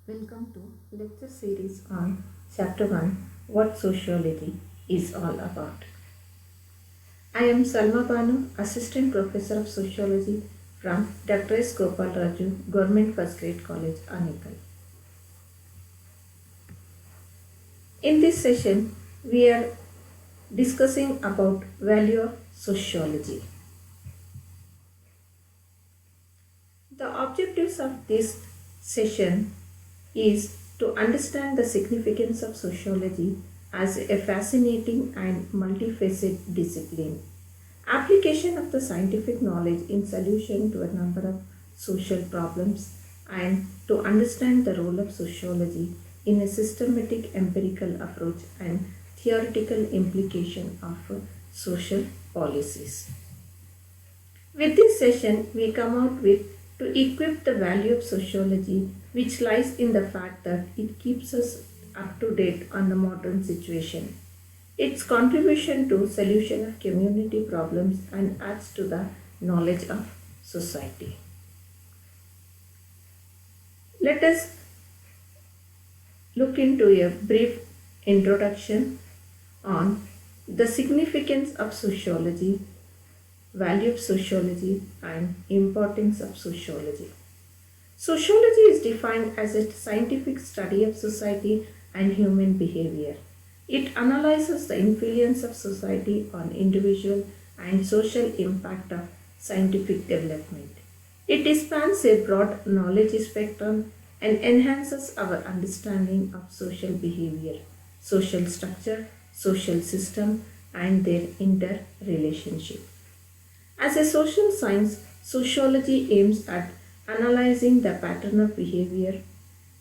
Welcome to lecture series on Chapter 1 What Sociology is All About. I am Salma Banu, Assistant Professor of Sociology from Dr. S. Gopal Raju, Government First Grade College, Anikal. In this session, we are discussing about value of sociology. The objectives of this session is to understand the significance of sociology as a fascinating and multifaceted discipline. Application of the scientific knowledge in solution to a number of social problems and to understand the role of sociology in a systematic empirical approach and theoretical implication of social policies. With this session, we come out with to equip the value of sociology, which lies in the fact that it keeps us up to date on the modern situation. Its contribution to solution of community problems and adds to the knowledge of society. Let us look into a brief introduction on the significance of sociology, value of sociology, and importance of sociology. Sociology is defined as a scientific study of society and human behavior. It analyzes the influence of society on individual and social impact of scientific development. It spans a broad knowledge spectrum and enhances our understanding of social behavior, social structure, social system, and their interrelationship. As a social science, sociology aims at analyzing the pattern of behavior,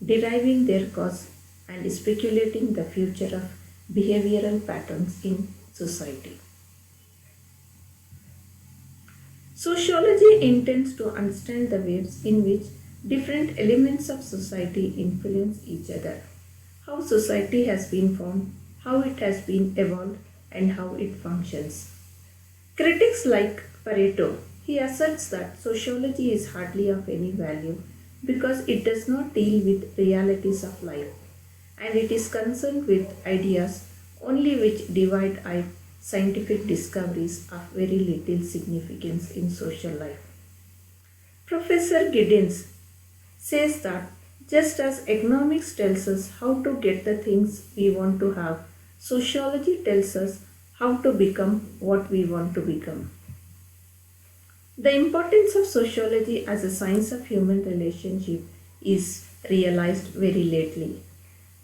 deriving their cause, and speculating the future of behavioral patterns in society. Sociology intends to understand the ways in which different elements of society influence each other, how society has been formed, how it has been evolved, and how it functions. Critics like Pareto, he asserts that sociology is hardly of any value because it does not deal with realities of life and it is concerned with ideas only which divide scientific discoveries of very little significance in social life. Professor Giddens says that just as economics tells us how to get the things we want to have, sociology tells us how to become what we want to become. The importance of sociology as a science of human relationship is realized very lately.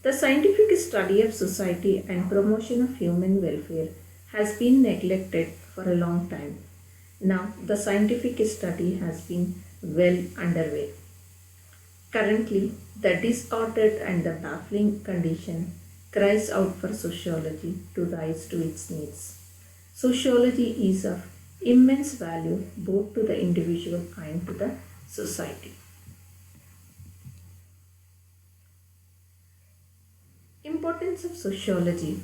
The scientific study of society and promotion of human welfare has been neglected for a long time. Now, the scientific study has been well underway. Currently, the disordered and the baffling condition cries out for sociology to rise to its needs. Sociology is of immense value both to the individual and to the society. Importance of sociology.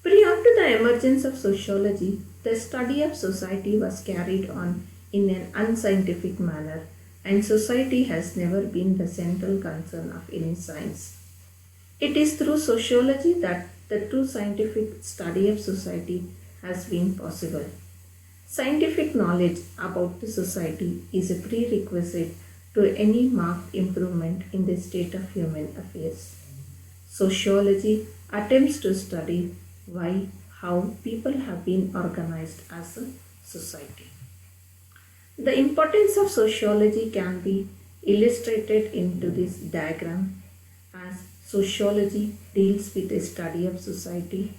Prior to the emergence of sociology, the study of society was carried on in an unscientific manner, and society has never been the central concern of any science. It is through sociology that the true scientific study of society has been possible. Scientific knowledge about the society is a prerequisite to any marked improvement in the state of human affairs. Sociology attempts to study why, how people have been organized as a society. The importance of sociology can be illustrated into this diagram as sociology deals with the study of society.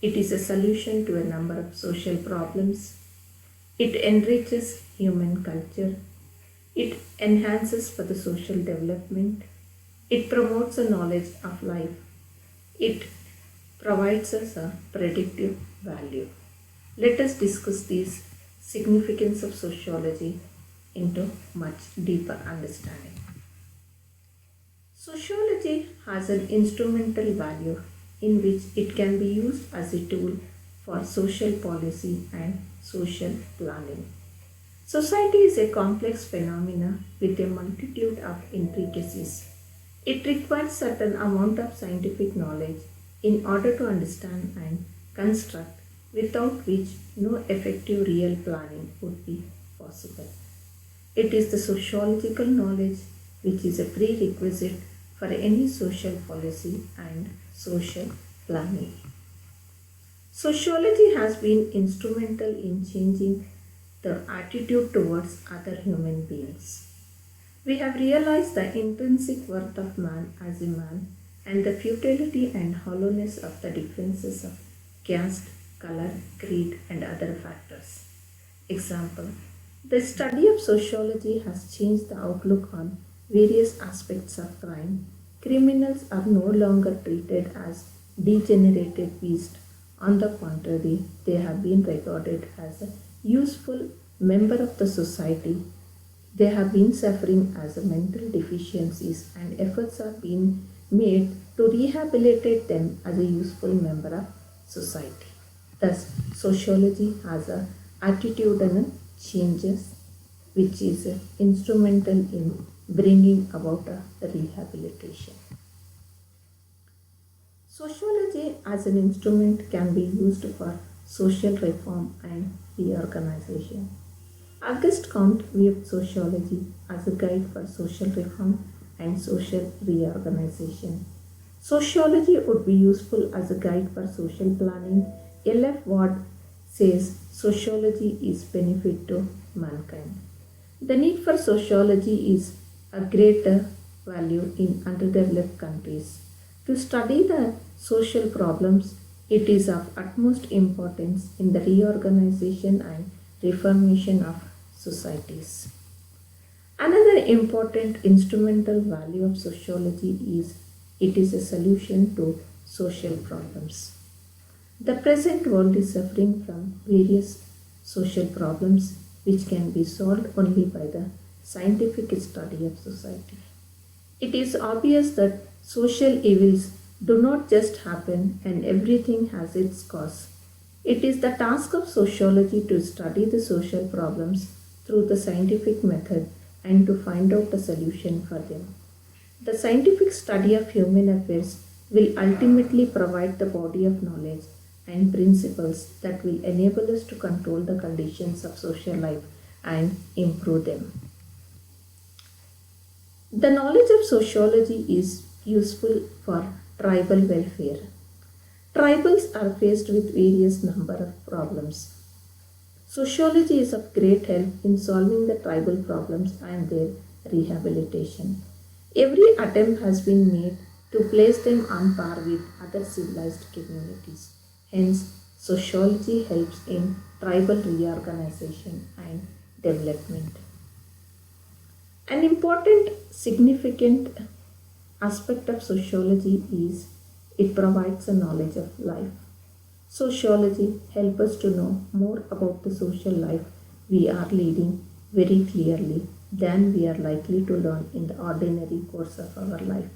It is a solution to a number of social problems. It enriches human culture. It enhances for the social development. It promotes a knowledge of life. It provides us a predictive value. Let us discuss these significance of sociology into much deeper understanding. Sociology has an instrumental value in which it can be used as a tool for social policy and social planning. Society is a complex phenomena with a multitude of intricacies. It requires certain amount of scientific knowledge in order to understand and construct, without which no effective real planning would be possible. It is the sociological knowledge which is a prerequisite for any social policy and social planning. Sociology has been instrumental in changing the attitude towards other human beings. We have realized the intrinsic worth of man as a man and the futility and hollowness of the differences of caste, color, creed, and other factors. Example: the study of sociology has changed the outlook on various aspects of crime. Criminals are no longer treated as degenerated beasts. On the contrary, they have been regarded as a useful member of the society. They have been suffering as a mental deficiencies, and efforts are being made to rehabilitate them as a useful member of society. Thus, sociology has a attitudinal changes which is instrumental in bringing about a rehabilitation. Sociology as an instrument can be used for social reform and reorganization. Auguste Comte viewed sociology as a guide for social reform and social reorganization. Sociology would be useful as a guide for social planning. L.F. Ward says sociology is benefit to mankind. The need for sociology is a greater value in underdeveloped countries. To study the social problems, it is of utmost importance in the reorganization and reformation of societies. Another important instrumental value of sociology is it is a solution to social problems. The present world is suffering from various social problems which can be solved only by the scientific study of society. It is obvious that social evils do not just happen and everything has its cause. It is the task of sociology to study the social problems through the scientific method and to find out a solution for them. The scientific study of human affairs will ultimately provide the body of knowledge and principles that will enable us to control the conditions of social life and improve them. The knowledge of sociology is useful for tribal welfare. Tribals are faced with various number of problems. Sociology is of great help in solving the tribal problems and their rehabilitation. Every attempt has been made to place them on par with other civilized communities. Hence, sociology helps in tribal reorganization and development. An important, significant aspect of sociology is it provides a knowledge of life. Sociology helps us to know more about the social life we are leading very clearly than we are likely to learn in the ordinary course of our life.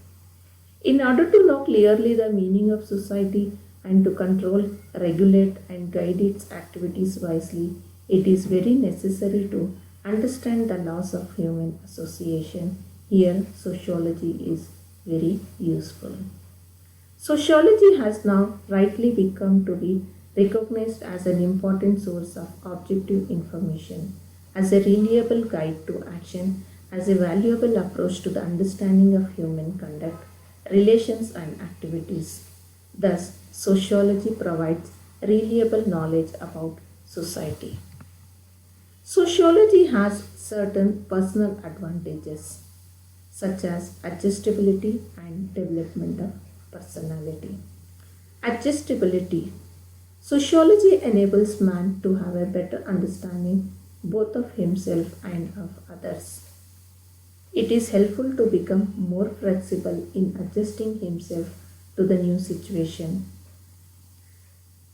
In order to know clearly the meaning of society and to control, regulate, and guide its activities wisely, it is very necessary to understand the laws of human association. Here, sociology is very useful. Sociology has now rightly become to be recognized as an important source of objective information, as a reliable guide to action, as a valuable approach to the understanding of human conduct, relations, and activities. Thus, sociology provides reliable knowledge about society. Sociology has certain personal advantages such as adjustability and development of personality. Adjustability. Sociology enables man to have a better understanding both of himself and of others. It is helpful to become more flexible in adjusting himself to the new situation.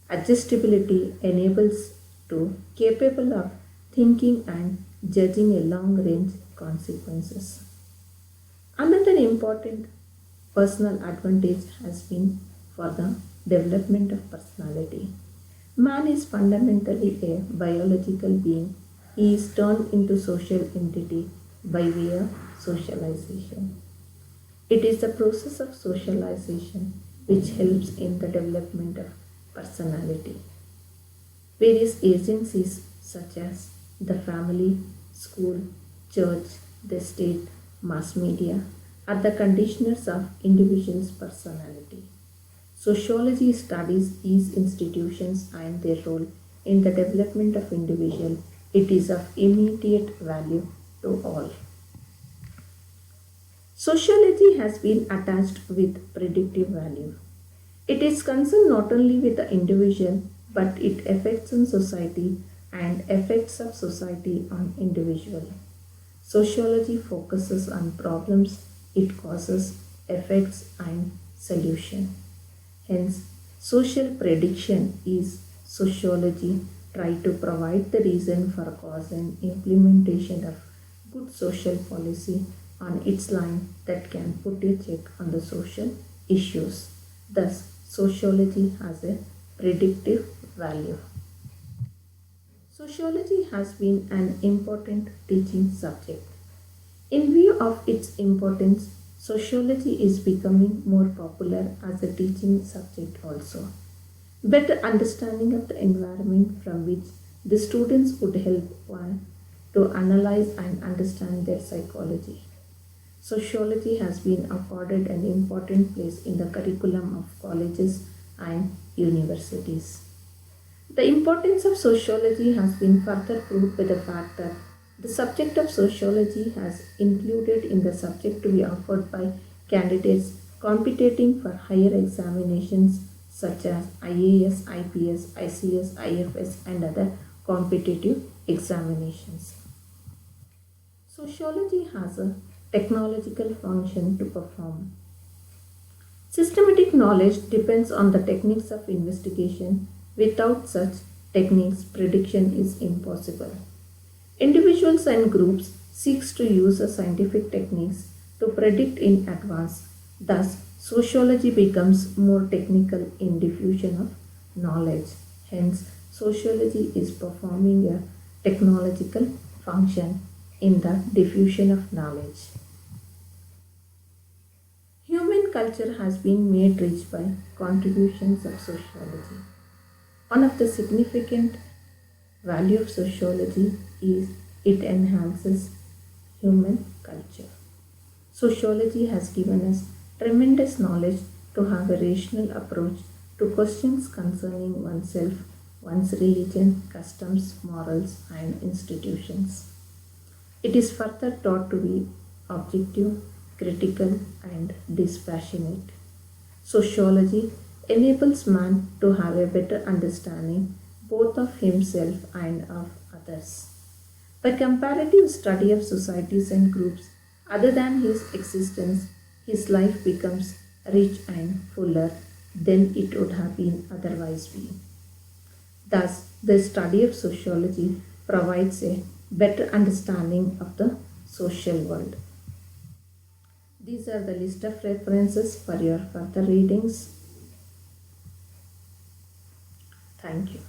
Adjustability enables to capable of thinking and judging a long range consequences. Another important personal advantage has been for the development of personality. Man is fundamentally a biological being. He is turned into social entity by way of socialization. It is the process of socialization which helps in the development of personality. Various agencies such as the family, school, church, the state, mass media are the conditioners of individuals' personality. Sociology studies these institutions and their role in the development of individual. It is of immediate value to all. Sociology has been attached with predictive value. It is concerned not only with the individual but it affects on society and effects of society on individual. Sociology focuses on problems it causes, effects and solution. Hence, social prediction is sociology try to provide the reason for cause and implementation of good social policy on its line that can put a check on the social issues. Thus, sociology has a predictive value. Sociology has been an important teaching subject. In view of its importance, sociology is becoming more popular as a teaching subject also. Better understanding of the environment from which the students would help one to analyze and understand their psychology. Sociology has been accorded an important place in the curriculum of colleges and universities. The importance of sociology has been further proved by the fact that the subject of sociology has included in the subject to be offered by candidates competing for higher examinations such as IAS, IPS, ICS, IFS and other competitive examinations. Sociology has a technological function to perform. Systematic knowledge depends on the techniques of investigation. Without such techniques, prediction is impossible. Individuals and groups seeks to use scientific techniques to predict in advance. Thus, sociology becomes more technical in diffusion of knowledge. Hence, sociology is performing a technological function in the diffusion of knowledge. Human culture has been made rich by contributions of sociology. One of the significant value of sociology is it enhances human culture. Sociology has given us tremendous knowledge to have a rational approach to questions concerning oneself, one's religion, customs, morals, and institutions. It is further taught to be objective, critical, and dispassionate. Sociology enables man to have a better understanding both of himself and of others. By comparative study of societies and groups other than his existence, his life becomes rich and fuller than it would have been otherwise been. Thus, the study of sociology provides a better understanding of the social world. These are the list of references for your further readings. Thank you.